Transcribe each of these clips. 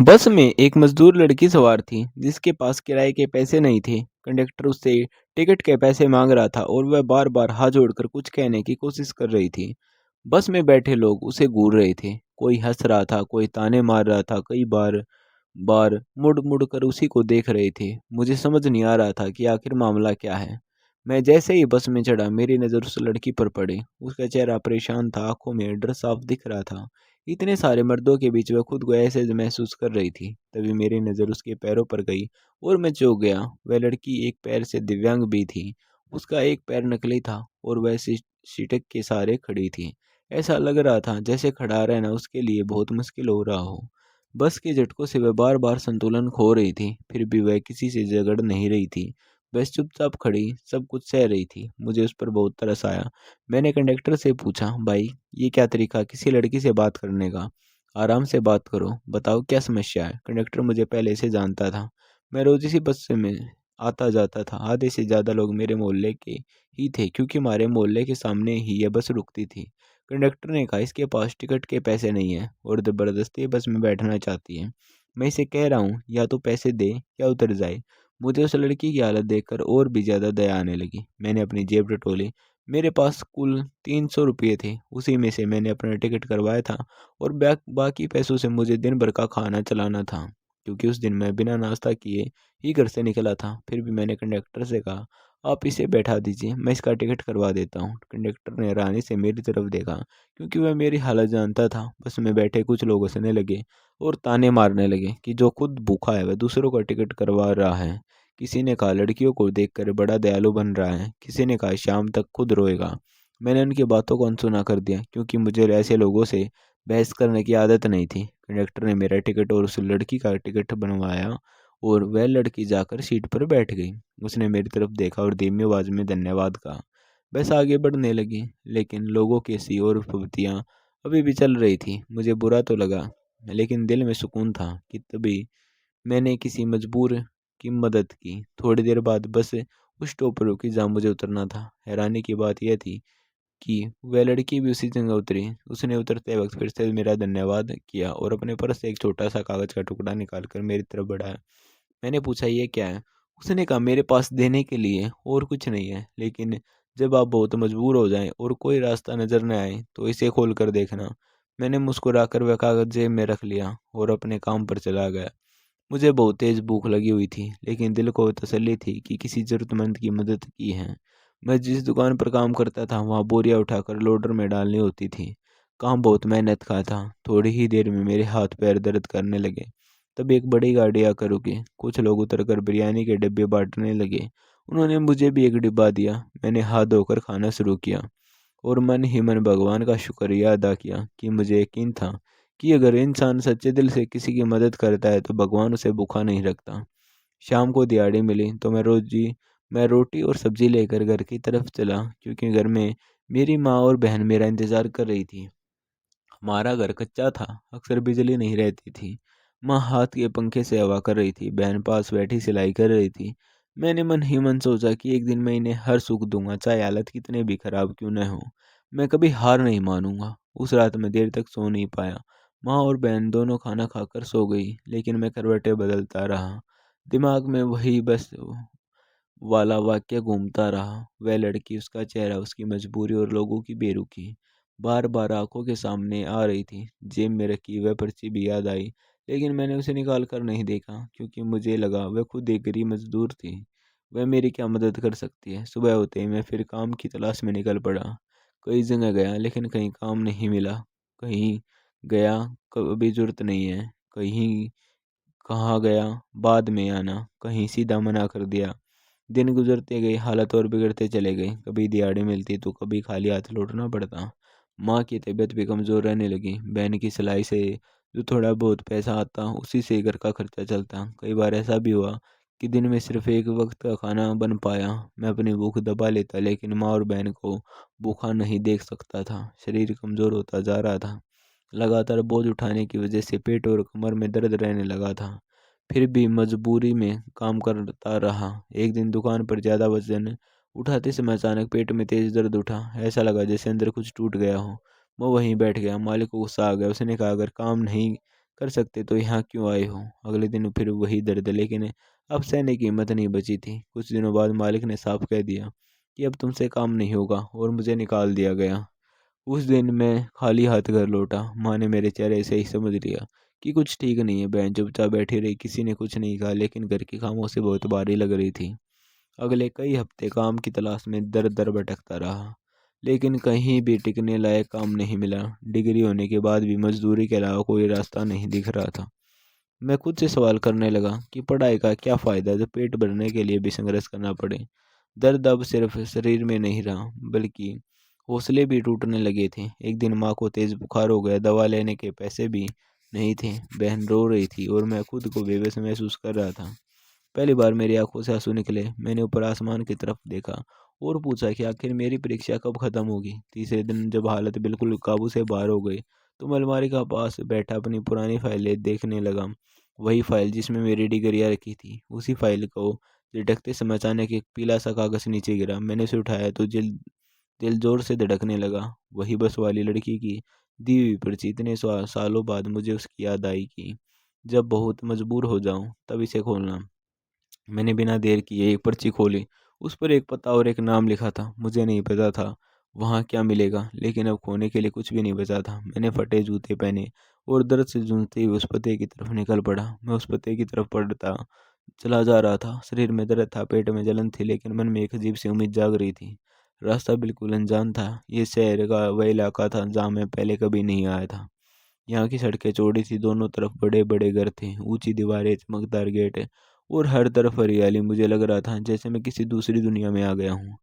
बस में एक मजदूर लड़की सवार थी जिसके पास किराए के पैसे नहीं थे। कंडक्टर उससे टिकट के पैसे मांग रहा था और वह बार बार हाथ जोड़कर कुछ कहने की कोशिश कर रही थी। बस में बैठे लोग उसे घूर रहे थे। कोई हंस रहा था, कोई ताने मार रहा था, कई बार बार मुड़ मुड़ कर उसी को देख रहे थे। मुझे समझ नहीं आ रहा था कि आखिर मामला क्या है। मैं जैसे ही बस में चढ़ा मेरी नज़र उस लड़की पर पड़ी। उसका चेहरा परेशान था, आंखों में डर साफ दिख रहा था। इतने सारे मर्दों के बीच वह खुद को ऐसे महसूस कर रही थी। तभी मेरी नज़र उसके पैरों पर गई और मैं चौंक गया। वह लड़की एक पैर से दिव्यांग भी थी। उसका एक पैर नकली था और वह सीटक के सहारे खड़ी थी। ऐसा लग रहा था जैसे खड़ा रहना उसके लिए बहुत मुश्किल हो रहा हो। बस के झटकों से वह बार बार संतुलन खो रही थी, फिर भी वह किसी से झगड़ नहीं रही थी। बस चुपचाप खड़ी सब कुछ सह रही थी। मुझे उस पर बहुत तरस आया। मैंने कंडक्टर से पूछा, भाई ये क्या तरीका किसी लड़की से बात करने का? आराम से बात करो, बताओ क्या समस्या है। कंडक्टर मुझे पहले से जानता था। मैं रोज इसी बस से में आता जाता था। आधे से ज़्यादा लोग मेरे मोहल्ले के ही थे क्योंकि हमारे मोहल्ले के सामने ही यह बस रुकती थी। कंडक्टर ने कहा, इसके पास टिकट के पैसे नहीं है और ज़बरदस्ती बस में बैठना चाहती है। मैं इसे कह रहा हूँ या तो पैसे दे या उतर जाए। मुझे उस लड़की की हालत देखकर और भी ज़्यादा दया आने लगी। मैंने अपनी जेब टटोली। मेरे पास कुल 300 रुपये थे। उसी में से मैंने अपना टिकट करवाया था और बाकी पैसों से मुझे दिन भर का खाना चलाना था, क्योंकि उस दिन मैं बिना नाश्ता किए ही घर से निकला था। फिर भी मैंने कंडक्टर से कहा, आप इसे बैठा दीजिए, मैं इसका टिकट करवा देता हूँ। कंडक्टर ने हैरानी से मेरी तरफ देखा, क्योंकि वह मेरी हालत जानता था। बस में बैठे कुछ लोग हंसने लगे और ताने मारने लगे कि जो खुद भूखा है वह दूसरों का टिकट करवा रहा है। किसी ने कहा, लड़कियों को देखकर बड़ा दयालु बन रहा है। किसी ने कहा, शाम तक खुद रोएगा। मैंने उनकी बातों को अनसुना कर दिया, क्योंकि मुझे ऐसे लोगों से बहस करने की आदत नहीं थी। कंडक्टर ने मेरा टिकट और उस लड़की का टिकट बनवाया और वह लड़की जाकर सीट पर बैठ गई। उसने मेरी तरफ देखा और धीमी आवाज में धन्यवाद कहा। बस आगे बढ़ने लगी, लेकिन लोगों की सी और फुर्तियाँ अभी भी चल रही थी। मुझे बुरा तो लगा, लेकिन दिल में सुकून था कि तभी मैंने किसी मजबूर की मदद की। थोड़ी देर बाद बस उस स्टॉप पर रुकी जहाँ मुझे उतरना था। हैरानी की बात यह थी कि वह लड़की भी उसी जगह उतरी। उसने उतरते वक्त फिर से मेरा धन्यवाद किया और अपने पर्स से एक छोटा सा कागज का टुकड़ा निकालकर मेरी तरफ बढ़ाया। मैंने पूछा, ये क्या है? उसने कहा, मेरे पास देने के लिए और कुछ नहीं है, लेकिन जब आप बहुत मजबूर हो जाएं और कोई रास्ता नजर न आए तो इसे खोल कर देखना। मैंने मुस्कुराकर वह कागज जेब में रख लिया और अपने काम पर चला गया। मुझे बहुत तेज भूख लगी हुई थी, लेकिन दिल को तसल्ली थी कि किसी जरूरतमंद की मदद की है। मैं जिस दुकान पर काम करता था वहाँ बोरियां उठाकर लोडर में डालनी होती थी। काम बहुत मेहनत का था। थोड़ी ही देर में मेरे हाथ पैर दर्द करने लगे। तब एक बड़ी गाड़ी आकर रुकी। कुछ लोग उतरकर बिरयानी के डिब्बे बांटने लगे। उन्होंने मुझे भी एक डिब्बा दिया। मैंने हाथ धोकर खाना शुरू किया और मन ही मन भगवान का शुक्रिया अदा किया कि मुझे यकीन था कि अगर इंसान सच्चे दिल से किसी की मदद करता है तो भगवान उसे भूखा नहीं रखता। शाम को दिहाड़ी मिली तो मैं रोटी और सब्जी लेकर घर की तरफ चला, क्योंकि घर में मेरी माँ और बहन मेरा इंतज़ार कर रही थी। हमारा घर कच्चा था, अक्सर बिजली नहीं रहती थी। माँ हाथ के पंखे से हवा कर रही थी, बहन पास बैठी सिलाई कर रही थी। मैंने मन ही मन सोचा कि एक दिन मैं इन्हें हर सुख दूंगा, चाहे हालत कितने भी खराब क्यों न हो। मैं कभी हार नहीं मानूंगा। उस रात मैं देर तक सो नहीं पाया। माँ और बहन दोनों खाना खाकर सो गई, लेकिन मैं करवटें बदलता रहा। दिमाग में वही बस वाला वाक्य घूमता रहा। वह लड़की, उसका चेहरा, उसकी मजबूरी और लोगों की बेरुखी बार बार आंखों के सामने आ रही थी। जेब में रखी वह पर्ची भी याद आई, लेकिन मैंने उसे निकाल कर नहीं देखा, क्योंकि मुझे लगा वह खुद एक गरीब मजदूर थी। वह मेरी क्या मदद कर सकती है? सुबह होते ही मैं फिर काम की तलाश में निकल पड़ा। कई जगह गया, लेकिन कहीं काम नहीं मिला। कहीं गया, कभी जरूरत नहीं है। कहीं कहाँ गया, बाद में आना। कहीं सीधा मना कर दिया। दिन गुजरते गए, हालत और बिगड़ते चले गए। कभी दिहाड़ी मिलती तो कभी खाली हाथ लौटना पड़ता। माँ की तबीयत भी कमज़ोर रहने लगी। बहन की सिलाई से जो थोड़ा बहुत पैसा आता उसी से घर का खर्चा चलता। कई बार ऐसा भी हुआ कि दिन में सिर्फ एक वक्त का खाना बन पाया। मैं अपनी भूख दबा लेता, लेकिन माँ और बहन को भूखा नहीं देख सकता था। शरीर कमज़ोर होता जा रहा था। लगातार बोझ उठाने की वजह से पेट और कमर में दर्द रहने लगा था। फिर भी मजबूरी में काम करता रहा। एक दिन दुकान पर ज़्यादा वजन उठाते समय अचानक पेट में तेज दर्द उठा। ऐसा लगा जैसे अंदर कुछ टूट गया हो। मैं वहीं बैठ गया। मालिक को गुस्सा आ गया। उसने कहा, अगर काम नहीं कर सकते तो यहाँ क्यों आए हो? अगले दिन फिर वही दर्द, लेकिन अब सहने की हिम्मत नहीं बची थी। कुछ दिनों बाद मालिक ने साफ कह दिया कि अब तुमसे काम नहीं होगा और मुझे निकाल दिया गया। उस दिन मैं खाली हाथ घर लौटा। माँ ने मेरे चेहरे से ही समझ लिया कि कुछ ठीक नहीं है। बहन चुपचाप बैठी रही, किसी ने कुछ नहीं कहा, लेकिन घर की खामोशी बहुत भारी लग रही थी। अगले कई हफ्ते काम की तलाश में दर दर भटकता रहा, लेकिन कहीं भी टिकने लायक काम नहीं मिला। डिग्री होने के बाद भी मजदूरी के अलावा कोई रास्ता नहीं दिख रहा था। मैं खुद से सवाल करने लगा कि पढ़ाई का क्या फ़ायदा जब पेट भरने के लिए भी संघर्ष करना पड़े। दर्द अब सिर्फ शरीर में नहीं रहा, बल्कि हौसले भी टूटने लगे थे। एक दिन माँ को तेज़ बुखार हो गया, दवा लेने के पैसे भी नहीं थे। बहन रो रही थी और मैं खुद को बेबस महसूस कर रहा था। पहली बार मेरी आंखों से आंसू निकले। मैंने ऊपर आसमान की तरफ देखा और पूछा कि आखिर मेरी परीक्षा कब खत्म होगी। तीसरे दिन जब हालत बिल्कुल काबू से बाहर हो गई, तो मैं अलमारी का पास बैठा अपनी पुरानी फाइलें देखने लगा। वही फाइल जिसमें मेरी डिग्रियां रखी थी। उसी फाइल को झटकते समय अचानक एक पीला सा कागज नीचे गिरा। मैंने उसे उठाया तो दिल दिल जोर से धड़कने लगा। वही बस वाली लड़की की दी हुई पर्ची। इतने सालों बाद मुझे उसकी याद आई कि जब बहुत मजबूर हो जाऊं तब इसे खोलना। मैंने बिना देर किए एक पर्ची खोली। उस पर एक पता और एक नाम लिखा था। मुझे नहीं पता था वहाँ क्या मिलेगा, लेकिन अब खोने के लिए कुछ भी नहीं बचा था। मैंने फटे जूते पहने और दर्द से जूझते हुए उस पते की तरफ निकल पड़ा। मैं उस पते की तरफ पढ़ता चला जा रहा था। शरीर में दर्द था, पेट में जलन थी, लेकिन मन में एक अजीब सी उम्मीद जाग रही थी। रास्ता बिल्कुल अनजान था। ये शहर का वह इलाका था जहाँ मैं पहले कभी नहीं आया था। यहाँ की सड़कें चौड़ी थी, दोनों तरफ बड़े बड़े घर थे, ऊंची दीवारें, चमकदार गेट और हर तरफ हरियाली। मुझे लग रहा था जैसे मैं किसी दूसरी दुनिया में आ गया हूँ।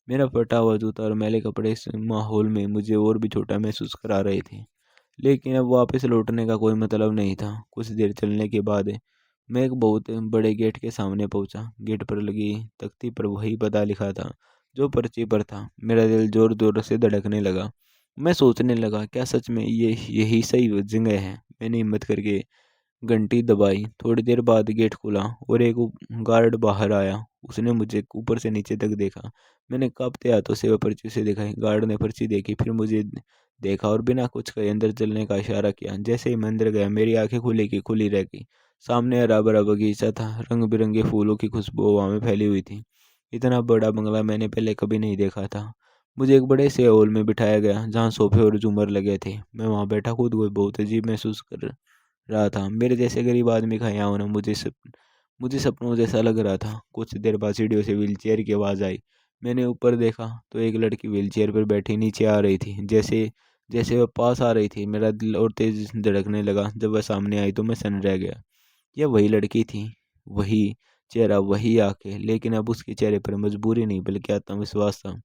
मेरा फटा हुआ जूता और मैले कपड़े इस माहौल में मुझे और भी छोटा महसूस करा रहे थे। लेकिन अब वापस लौटने का कोई मतलब नहीं था। कुछ देर चलने के बाद मैं एक बहुत बड़े गेट के सामने पहुंचा। गेट पर लगी तख्ती पर वही पता लिखा था जो पर्ची पर था। मेरा दिल जोर जोर से धड़कने लगा। मैं सोचने लगा, क्या सच में ये यही सही जगह है? मैंने हिम्मत करके घंटी दबाई। थोड़ी देर बाद गेट खुला और एक गार्ड बाहर आया। उसने मुझे ऊपर से नीचे तक देखा। मैंने कांपते हाथों से वह पर्ची उसे दिखाई। गार्ड ने पर्ची देखी, फिर मुझे देखा और बिना कुछ कहे अंदर चलने का इशारा किया। जैसे ही मैं अंदर गया, मेरी आंखें खुली की खुली रह गई। सामने हरा भरा बगीचा था, रंग बिरंगे फूलों की खुशबू हवा में फैली हुई थी। इतना बड़ा बंगला मैंने पहले कभी नहीं देखा था। मुझे एक बड़े से हॉल में बिठाया गया जहाँ सोफे और झूमर लगे थे। मैं वहाँ बैठा खुद को बहुत अजीब महसूस कर रहा था। मेरे जैसे गरीब आदमी का यहाँ होना मुझे सपनों जैसा लग रहा था। कुछ देर बाद सीढ़ियों से व्हीलचेयर की आवाज़ आई। मैंने ऊपर देखा तो एक लड़की व्हीलचेयर पर बैठी नीचे आ रही थी। जैसे जैसे वह पास आ रही थी, मेरा दिल और तेज धड़कने लगा। जब वह सामने आई तो मैं सन रह गया। यह वही लड़की थी, वही चेहरा, वही आंखें, लेकिन अब उसके चेहरे पर मजबूरी नहीं बल्कि आत्मविश्वास था।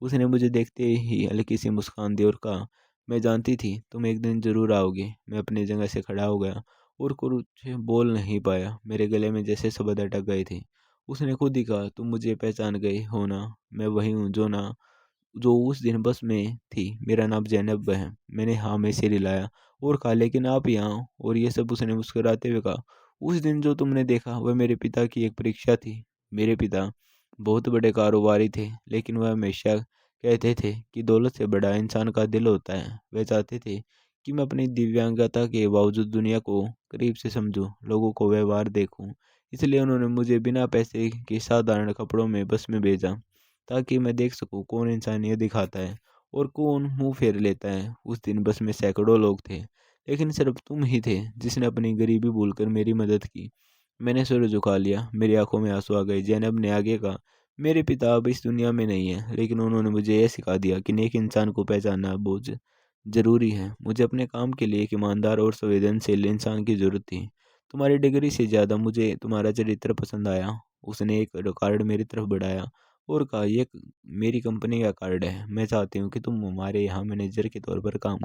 उसने मुझे देखते ही हल्की सी मुस्कान दी और कहा, मैं जानती थी तुम एक दिन जरूर आओगे। मैं अपनी जगह से खड़ा हो गया और कुछ बोल नहीं पाया। मेरे गले में जैसे शब्द अटक गए थे। उसने खुद ही कहा, तुम मुझे पहचान गए हो ना? मैं वही हूँ जो उस दिन बस में थी। मेरा नाम जैनब है। मैंने हाँ में सिर हिलाया और कहा, लेकिन आप यहाँ? और ये सब उसने मुस्कुराते हुए कहा, उस दिन जो तुमने देखा वह मेरे पिता की एक परीक्षा थी। मेरे पिता बहुत बड़े कारोबारी थे, लेकिन वह हमेशा कहते थे कि दौलत से बड़ा इंसान का दिल होता है। वे चाहते थे कि मैं अपनी दिव्यांगता के बावजूद दुनिया को करीब से समझूं, लोगों को व्यवहार देखूं। इसलिए उन्होंने मुझे बिना पैसे के साधारण कपड़ों में बस में भेजा, ताकि मैं देख सकूं कौन इंसानियत दिखाता है और कौन मुंह फेर लेता है। उस दिन बस में सैकड़ों लोग थे, लेकिन सिर्फ तुम ही थे जिसने अपनी गरीबी भूलकर मेरी मदद की। मैंने सिर झुका लिया, मेरी आंखों में आंसू आ गए। जैनब ने आगे कहा, मेरे पिता अब इस दुनिया में नहीं है, लेकिन उन्होंने मुझे यह सिखा दिया कि नेक इंसान को पहचानना बहुत जरूरी है। मुझे अपने काम के लिए एक ईमानदार और संवेदनशील इंसान की जरूरत थी। तुम्हारी डिग्री से ज़्यादा मुझे तुम्हारा चरित्र पसंद आया। उसने एक कार्ड मेरी तरफ बढ़ाया और कहा, यह मेरी कंपनी का कार्ड है। मैं चाहती हूँ कि तुम हमारे यहाँ मैनेजर के तौर पर काम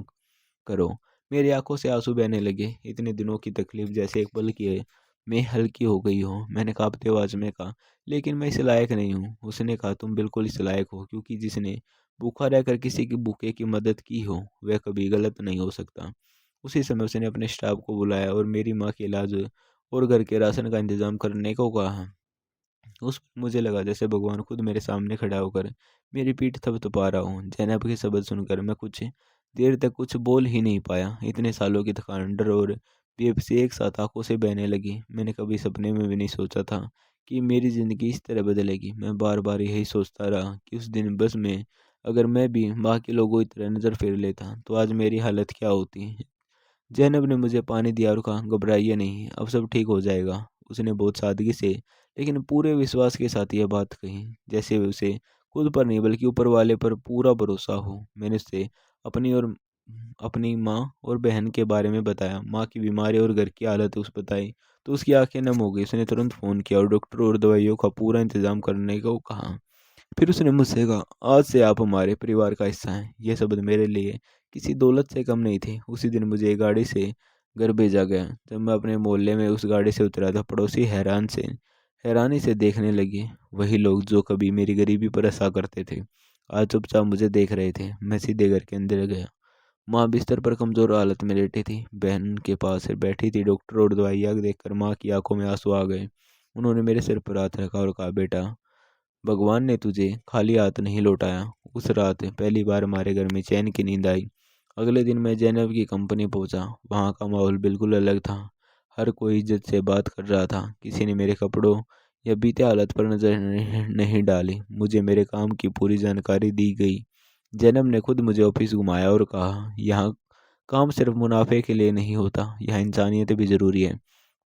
करो। मेरी आंखों से आंसू बहने लगे। इतने दिनों की तकलीफ जैसे एक पल की में हल्की हो गई हो। मैंने कांपते आवाज में कहा, लेकिन मैं इस लायक नहीं हूँ। उसने कहा, तुम बिल्कुल इस लायक हो, क्योंकि जिसने भूखा रहकर किसी की भूखे की मदद की हो वह कभी गलत नहीं हो सकता। उसी समय उसने अपने स्टाफ को बुलाया और मेरी माँ के इलाज और घर के राशन का इंतजाम करने को कहा। उस वक्त मुझे लगा जैसे भगवान खुद मेरे सामने खड़ा होकर मेरी पीठ थपथपा रहा हूँ। जैनब के शब्द सुनकर मैं कुछ देर तक कुछ बोल ही नहीं पाया। इतने सालों की थकान, डर और बेबसी एक साथ आंखों से बहने लगी। मैंने कभी सपने में भी नहीं सोचा था कि मेरी ज़िंदगी इस तरह बदलेगी। मैं बार बार यही सोचता रहा कि उस दिन बस में अगर मैं भी बाकी लोगों की तरह नज़र फेर लेता तो आज मेरी हालत क्या होती। ज़ैनब ने मुझे पानी दिया और कहा, घबराइए नहीं, अब सब ठीक हो जाएगा। उसने बहुत सादगी से लेकिन पूरे विश्वास के साथ यह बात कही, जैसे उसे खुद पर नहीं बल्कि ऊपर वाले पर पूरा भरोसा हो। मैंने उससे अपनी और अपनी माँ और बहन के बारे में बताया। माँ की बीमारी और घर की हालत उस बताई तो उसकी आंखें नम हो गई। उसने तुरंत फ़ोन किया और डॉक्टर और दवाइयों का पूरा इंतजाम करने को कहा। फिर उसने मुझसे कहा, आज से आप हमारे परिवार का हिस्सा हैं। यह शब्द मेरे लिए किसी दौलत से कम नहीं थे। उसी दिन मुझे एक गाड़ी से घर भेजा गया। जब मैं अपने मोहल्ले में उस गाड़ी से उतरा था, पड़ोसी हैरानी से देखने लगे। वही लोग जो कभी मेरी गरीबी पर हंसा करते थे, आज चुपचाप मुझे देख रहे थे। मैं सीधे घर के अंदर गया। माँ बिस्तर पर कमजोर हालत में लेटी थी। बहन के पास बैठी थी। डॉक्टर और दवाइयाँ देखकर माँ की आंखों में आंसू आ गए। उन्होंने मेरे सिर पर हाथ रखा और कहा, बेटा, भगवान ने तुझे खाली हाथ नहीं लौटाया। उस रात पहली बार हमारे घर में चैन की नींद आई। अगले दिन मैं जैनब की कंपनी पहुंचा। वहां का माहौल बिल्कुल अलग था। हर कोई इज्जत से बात कर रहा था। किसी ने मेरे कपड़ों या बीते हालत पर नजर नहीं डाली। मुझे मेरे काम की पूरी जानकारी दी गई। जैनब ने खुद मुझे ऑफिस घुमाया और कहा, यहाँ काम सिर्फ मुनाफे के लिए नहीं होता, यहाँ इंसानियत भी ज़रूरी है।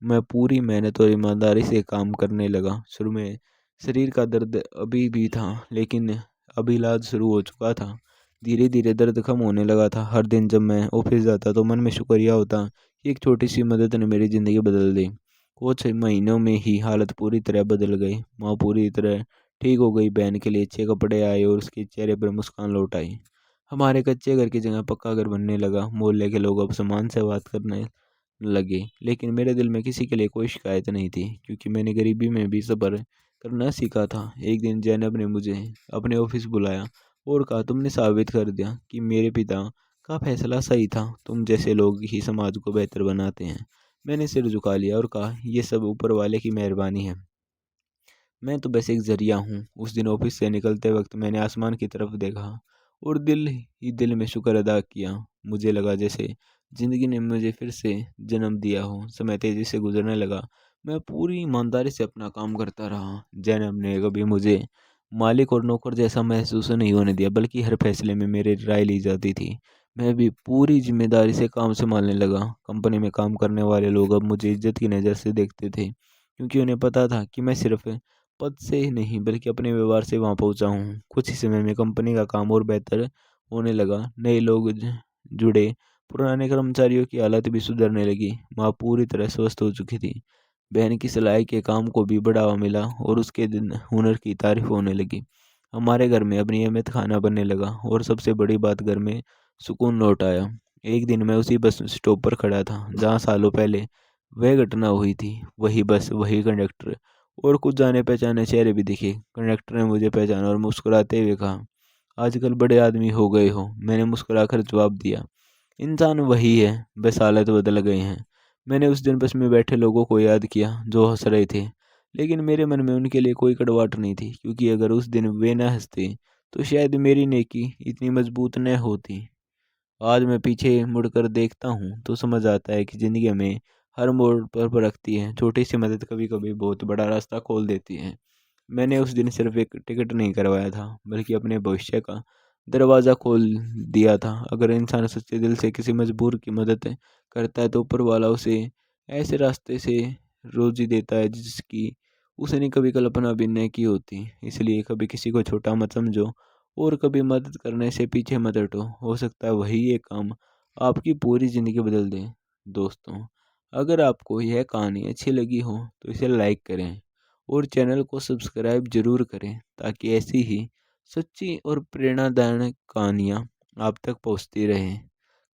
मैं पूरी मेहनत और ईमानदारी से काम करने लगा। शुरू में शरीर का दर्द अभी भी था, लेकिन अब इलाज शुरू हो चुका था। धीरे धीरे दर्द कम होने लगा था। हर दिन जब मैं ऑफिस जाता तो मन में शुक्रिया होता कि एक छोटी सी मदद ने मेरी ज़िंदगी बदल दी। कुछ महीनों में ही हालत पूरी तरह बदल गई। माँ पूरी तरह ठीक हो गई। बहन के लिए अच्छे कपड़े आए और उसके चेहरे पर मुस्कान लौट आई। हमारे कच्चे घर की जगह पक्का घर बनने लगा। मोहल्ले के लोग अब सम्मान से बात करने लगे। लेकिन मेरे दिल में किसी के लिए कोई शिकायत नहीं थी, क्योंकि मैंने गरीबी में भी सब्र करना सीखा था। एक दिन जैनब ने मुझे अपने ऑफिस बुलाया और कहा, तुमने साबित कर दिया कि मेरे पिता का फैसला सही था। तुम जैसे लोग ही समाज को बेहतर बनाते हैं। मैंने सिर झुका लिया और कहा, यह सब ऊपर वाले की मेहरबानी है, मैं तो बस एक जरिया हूँ। उस दिन ऑफिस से निकलते वक्त मैंने आसमान की तरफ देखा और दिल ही दिल में शुक्र अदा किया। मुझे लगा जैसे जिंदगी ने मुझे फिर से जन्म दिया हो। समय तेजी से गुजरने लगा। मैं पूरी ईमानदारी से अपना काम करता रहा। जैनब ने कभी मुझे मालिक और नौकर जैसा महसूस नहीं होने दिया, बल्कि हर फैसले में मेरी राय ली जाती थी। मैं भी पूरी जिम्मेदारी से काम संभालने लगा। कंपनी में काम करने वाले लोग अब मुझे इज्जत की नज़र से देखते थे, क्योंकि उन्हें पता था कि मैं सिर्फ पद से ही नहीं बल्कि अपने व्यवहार से वहां पहुंचा हूँ। कुछ ही समय में कंपनी का काम और बेहतर होने लगा। नए लोग जुड़े। पुराने कर्मचारियों की हालत भी सुधरने लगी। माँ पूरी तरह स्वस्थ हो चुकी थी। बहन की सिलाई के काम को भी बढ़ावा मिला और उसके दिन हुनर की तारीफ होने लगी। हमारे घर में अब नियमित खाना बनने लगा और सबसे बड़ी बात, घर में सुकून लौट आया। एक दिन मैं उसी बस स्टॉप पर खड़ा था जहाँ सालों पहले वह घटना हुई थी। वही बस, वही कंडक्टर और कुछ जाने पहचाने चेहरे भी दिखे। कंडक्टर ने मुझे पहचाना और मुस्कुराते हुए कहा, आजकल बड़े आदमी हो गए हो। मैंने मुस्कुराकर जवाब दिया, इंसान वही है, बस हालत बदल गए हैं। मैंने उस दिन बस में बैठे लोगों को याद किया जो हंस रहे थे, लेकिन मेरे मन में उनके लिए कोई कड़वाहट नहीं थी, क्योंकि अगर उस दिन वे न हंसते तो शायद मेरी नेकी इतनी मजबूत न होती। आज मैं पीछे मुड़कर देखता हूँ तो समझ आता है कि ज़िंदगी हमें हर मोड़ पर रखती है। छोटी सी मदद कभी कभी बहुत बड़ा रास्ता खोल देती है। मैंने उस दिन सिर्फ एक टिकट नहीं करवाया था, बल्कि अपने भविष्य का दरवाज़ा खोल दिया था। अगर इंसान सच्चे दिल से किसी मजबूर की मदद करता है तो ऊपर वाला उसे ऐसे रास्ते से रोजी देता है जिसकी उसने कभी कल्पना भी नहीं की होती। इसलिए कभी किसी को छोटा मत समझो और कभी मदद करने से पीछे मत हटो। हो सकता है वही एक काम आपकी पूरी ज़िंदगी बदल दे। दोस्तों, अगर आपको यह कहानी अच्छी लगी हो तो इसे लाइक करें और चैनल को सब्सक्राइब जरूर करें, ताकि ऐसी ही सच्ची और प्रेरणादायक कहानियाँ आप तक पहुँचती रहें।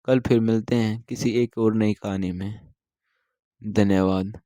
कल फिर मिलते हैं किसी एक और नई कहानी में। धन्यवाद।